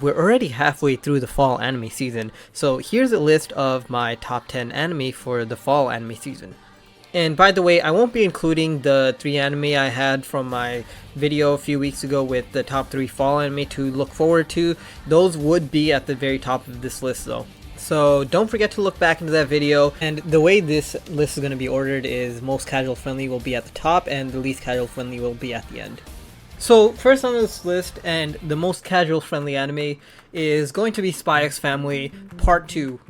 we're already halfway through the fall anime season, so here's a list of my top 10 anime for the fall anime season. And by the way, I won't be including the 3 anime I had from my video a few weeks ago with the top 3 fall anime to look forward to. Those would be at the very top of this list though. So don't forget to look back into that video, and the way this list is going to be ordered is most casual friendly will be at the top and the least casual friendly will be at the end. So first on this list, and the most casual friendly anime, is going to be Spy X Family Part 2.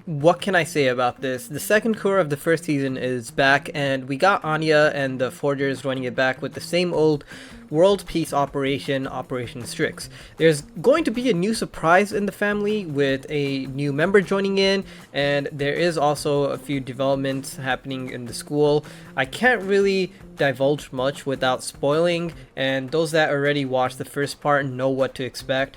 What can I say about this? The second core of the first season is back, and we got Anya and the Forgers running it back with the same old world peace operation, Operation Strix. There's going to be a new surprise in the family with a new member joining in, and there is also a few developments happening in the school. I can't really divulge much without spoiling, and those that already watched the first part know what to expect.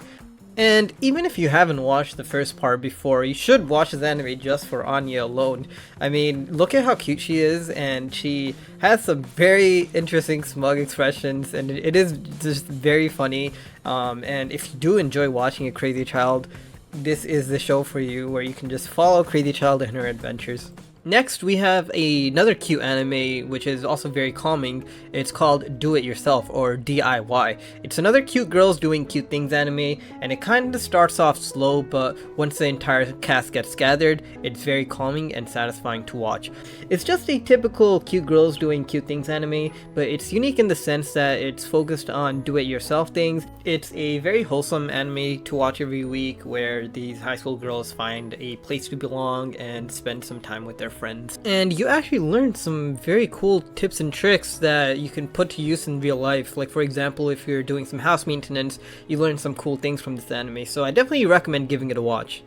And even if you haven't watched the first part before, you should watch this anime just for Anya alone. I mean, look at how cute she is, and she has some very interesting smug expressions, and it is just very funny. And if you do enjoy watching a crazy child, this is the show for you, where you can just follow Crazy Child in her adventures. Next, we have another cute anime which is also very calming. It's called Do It Yourself, or DIY. It's another cute girls doing cute things anime, and it kind of starts off slow, but once the entire cast gets gathered, it's very calming and satisfying to watch. It's just a typical cute girls doing cute things anime, but it's unique in the sense that it's focused on do-it-yourself things. It's a very wholesome anime to watch every week, where these high school girls find a place to belong and spend some time with their friends. And you actually learn some very cool tips and tricks that you can put to use in real life. Like, for example, if you're doing some house maintenance, you learn some cool things from this anime, so I definitely recommend giving it a watch.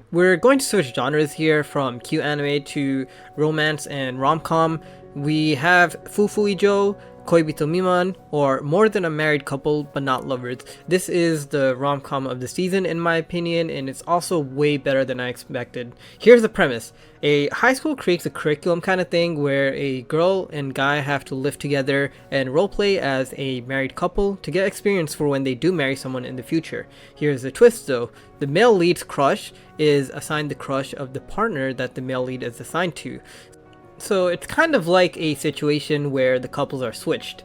We're going to switch genres here from cute anime to romance and rom-com. We have Fuufu Ijou, Koibito Miman, or More Than a Married Couple But Not Lovers. This is the rom-com of the season in my opinion, and it's also way better than I expected. Here's the premise. A high school creates a curriculum kind of thing where a girl and guy have to live together and roleplay as a married couple to get experience for when they do marry someone in the future. Here's the twist though. The male lead's crush is assigned the crush of the partner that the male lead is assigned to. So it's kind of like a situation where the couples are switched.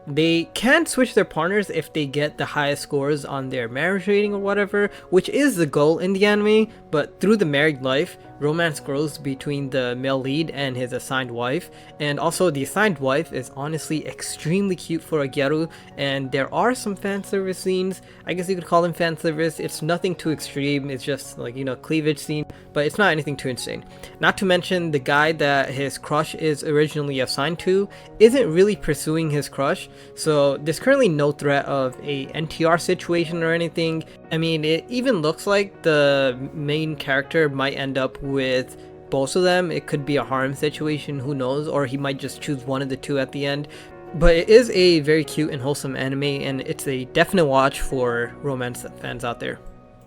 They can switch their partners if they get the highest scores on their marriage rating or whatever, which is the goal in the anime, but through the married life, romance grows between the male lead and his assigned wife, and also the assigned wife is honestly extremely cute for a gyaru, and there are some fan service scenes. I guess you could call them fan service. It's nothing too extreme, it's just like, you know, cleavage scene, but it's not anything too insane. Not to mention, the guy that his crush is originally assigned to isn't really pursuing his crush, so there's currently no threat of a NTR situation or anything. I mean, it even looks like the main character might end up with both of them. It could be a harem situation, who knows, or he might just choose one of the two at the end. But it is a very cute and wholesome anime, and it's a definite watch for romance fans out there.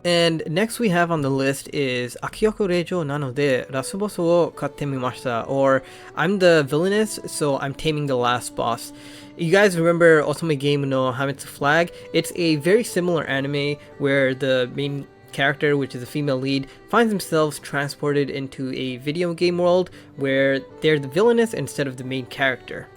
And next we have on the list is Akuyaku Reijou nanode Rasubosu wo Kattemimashita, or I'm the villainess, so I'm taming the last boss. You guys remember Otome Game no Hametsu Flag? It's a very similar anime where the main character, which is a female lead, finds themselves transported into a video game world where they're the villainess instead of the main character.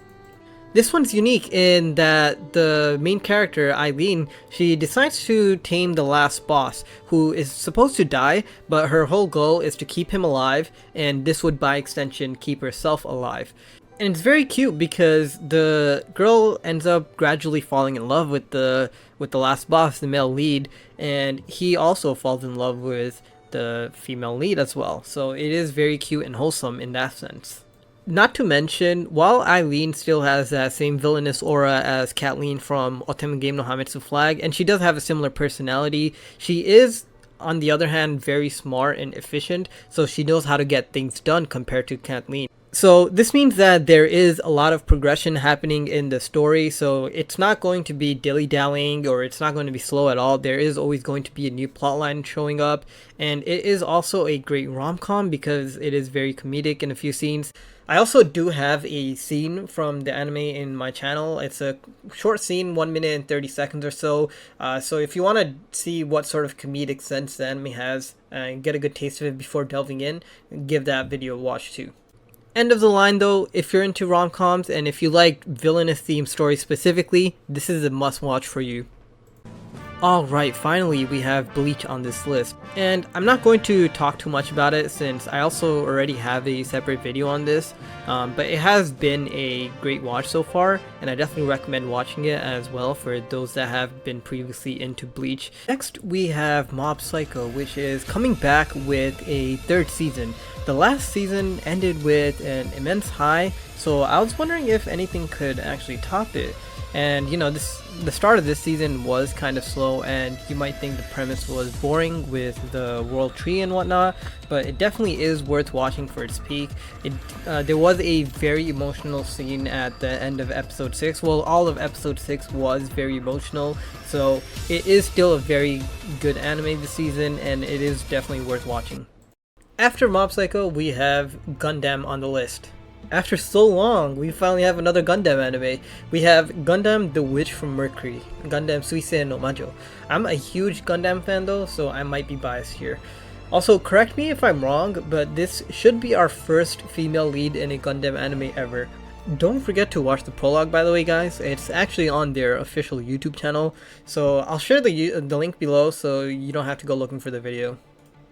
This one's unique in that the main character, Eileen, she decides to tame the last boss, who is supposed to die, but her whole goal is to keep him alive, and this would by extension keep herself alive. And it's very cute because the girl ends up gradually falling in love with the last boss, the male lead, and he also falls in love with the female lead as well. So it is very cute and wholesome in that sense. Not to mention, while Eileen still has that same villainous aura as Kathleen from Otome Game no Hametsu Flag, and she does have a similar personality, she is, on the other hand, very smart and efficient, so she knows how to get things done compared to Kathleen. So this means that there is a lot of progression happening in the story, so it's not going to be dilly-dallying or it's not going to be slow at all. There is always going to be a new plotline showing up, and it is also a great rom-com because it is very comedic in a few scenes. I also do have a scene from the anime in my channel. It's a short scene, 1 minute and 30 seconds or so. So if you want to see what sort of comedic sense the anime has and get a good taste of it before delving in, give that video a watch too. End of the line though, if you're into rom-coms and if you like villainous themed stories specifically, this is a must-watch for you. Alright, finally we have Bleach on this list, and I'm not going to talk too much about it since I also already have a separate video on this, but it has been a great watch so far, and I definitely recommend watching it as well for those that have been previously into Bleach. Next we have Mob Psycho, which is coming back with a third season. The last season ended with an immense high, so I was wondering if anything could actually top it. And you know, the start of this season was kind of slow, and you might think the premise was boring with the world tree and whatnot, but it definitely is worth watching for its peak. There was a very emotional scene at the end of episode 6. Well, all of episode 6 was very emotional, so it is still a very good anime this season, and it is definitely worth watching. After Mob Psycho, we have Gundam on the list. After so long, we finally have another Gundam anime. We have Gundam The Witch from Mercury, Gundam Suisei no Majo. I'm a huge Gundam fan though, so I might be biased here. Also, correct me if I'm wrong, but this should be our first female lead in a Gundam anime ever. Don't forget to watch the prologue, by the way guys. It's actually on their official YouTube channel, so I'll share the link below so you don't have to go looking for the video.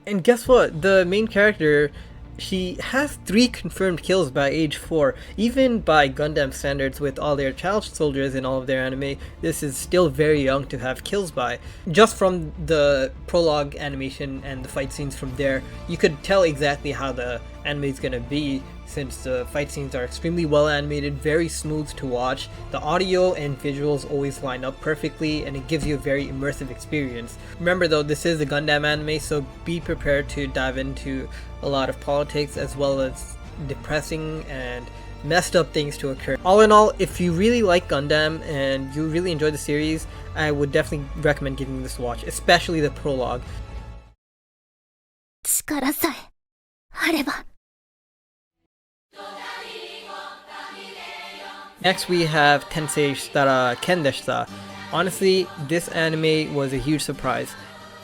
And guess what? The main character, she has 3 confirmed kills by age 4. Even by Gundam standards, with all their child soldiers in all of their anime, this is still very young to have kills by. Just from the prologue animation and the fight scenes from there, you could tell exactly how the anime is gonna be, since the fight scenes are extremely well animated, very smooth to watch. The audio and visuals always line up perfectly, and it gives you a very immersive experience. Remember though, this is a Gundam anime, so be prepared to dive into a lot of politics as well as depressing and messed up things to occur. All in all, if you really like Gundam and you really enjoy the series, I would definitely recommend giving this a watch, especially the prologue. Next we have Tensei Shitara Ken Deshita. Honestly, this anime was a huge surprise.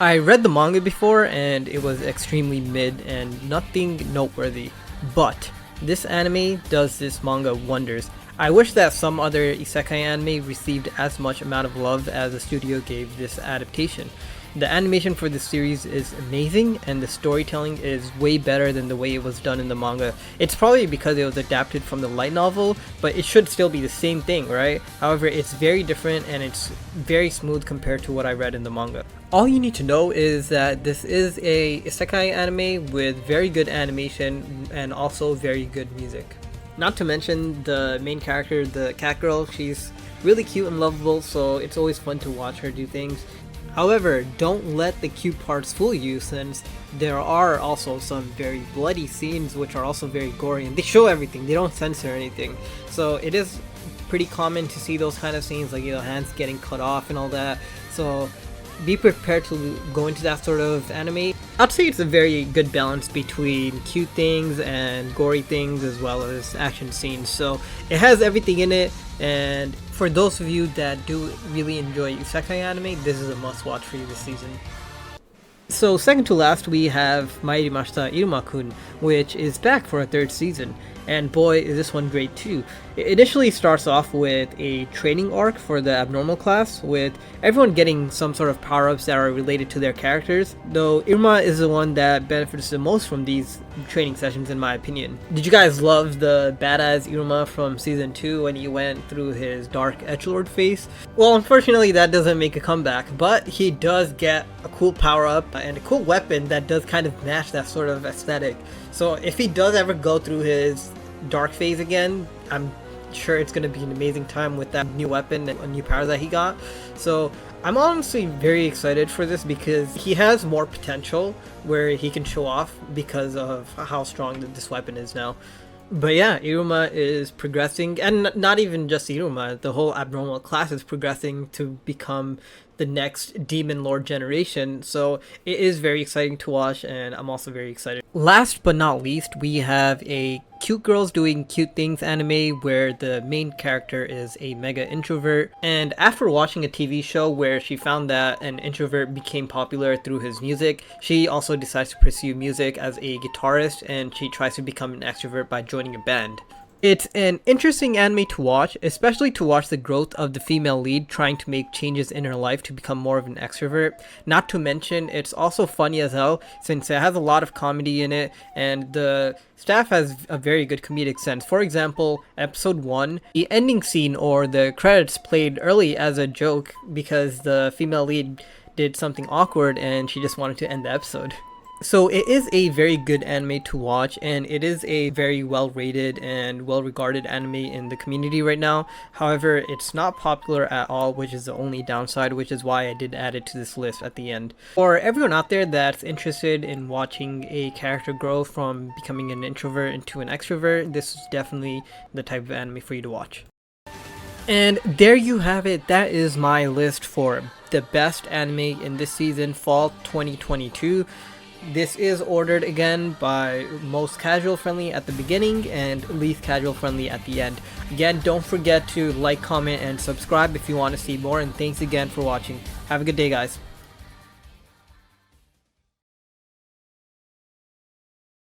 I read the manga before and it was extremely mid and nothing noteworthy, but this anime does this manga wonders. I wish that some other isekai anime received as much amount of love as the studio gave this adaptation. The animation for this series is amazing, and the storytelling is way better than the way it was done in the manga. It's probably because it was adapted from the light novel, but it should still be the same thing, right? However, it's very different and it's very smooth compared to what I read in the manga. All you need to know is that this is a isekai anime with very good animation and also very good music. Not to mention the main character, the cat girl, she's really cute and lovable, so it's always fun to watch her do things. However, don't let the cute parts fool you, since there are also some very bloody scenes which are also very gory, and they show everything, they don't censor anything. So it is pretty common to see those kind of scenes, like, you know, hands getting cut off and all that. So be prepared to go into that sort of anime. I'd say it's a very good balance between cute things and gory things as well as action scenes. So it has everything in it, and for those of you that do really enjoy isekai anime, this is a must-watch for you this season. So second to last, we have Mairimashita Iruma-kun, which is back for a 3rd season, and boy is this one great too. It initially starts off with a training arc for the abnormal class, with everyone getting some sort of power-ups that are related to their characters, though Iruma is the one that benefits the most from these training sessions in my opinion. Did you guys love the badass Iruma from season 2 when he went through his dark edgelord phase? Well, unfortunately that doesn't make a comeback, but he does get a cool power-up and a cool weapon that does kind of match that sort of aesthetic. So if he does ever go through his dark phase again, I'm sure it's going to be an amazing time with that new weapon and a new power that he got. So I'm honestly very excited for this because he has more potential where he can show off because of how strong this weapon is now. But yeah, Iruma is progressing, and not even just Iruma, the whole abnormal class is progressing to become the next Demon Lord generation. So it is very exciting to watch, and I'm also very excited. Last but not least, we have a cute girls doing cute things anime where the main character is a mega introvert, and after watching a TV show where she found that an introvert became popular through his music, she also decides to pursue music as a guitarist, and she tries to become an extrovert by joining a band. It's an interesting anime to watch, especially to watch the growth of the female lead trying to make changes in her life to become more of an extrovert. Not to mention, it's also funny as hell since it has a lot of comedy in it, and the staff has a very good comedic sense. For example, episode 1, the ending scene or the credits played early as a joke because the female lead did something awkward and she just wanted to end the episode. So it is a very good anime to watch, and it is a very well rated and well regarded anime in the community right now. However, it's not popular at all, which is the only downside, which is why I did add it to this list at the end. For everyone out there that's interested in watching a character grow from becoming an introvert into an extrovert, this is definitely the type of anime for you to watch. And there you have it. That is my list for the best anime in this season, fall 2022. This is ordered again by most casual friendly at the beginning and least casual friendly at the end. Again, don't forget to like, comment, and subscribe if you want to see more, and thanks again for watching. Have a good day, guys.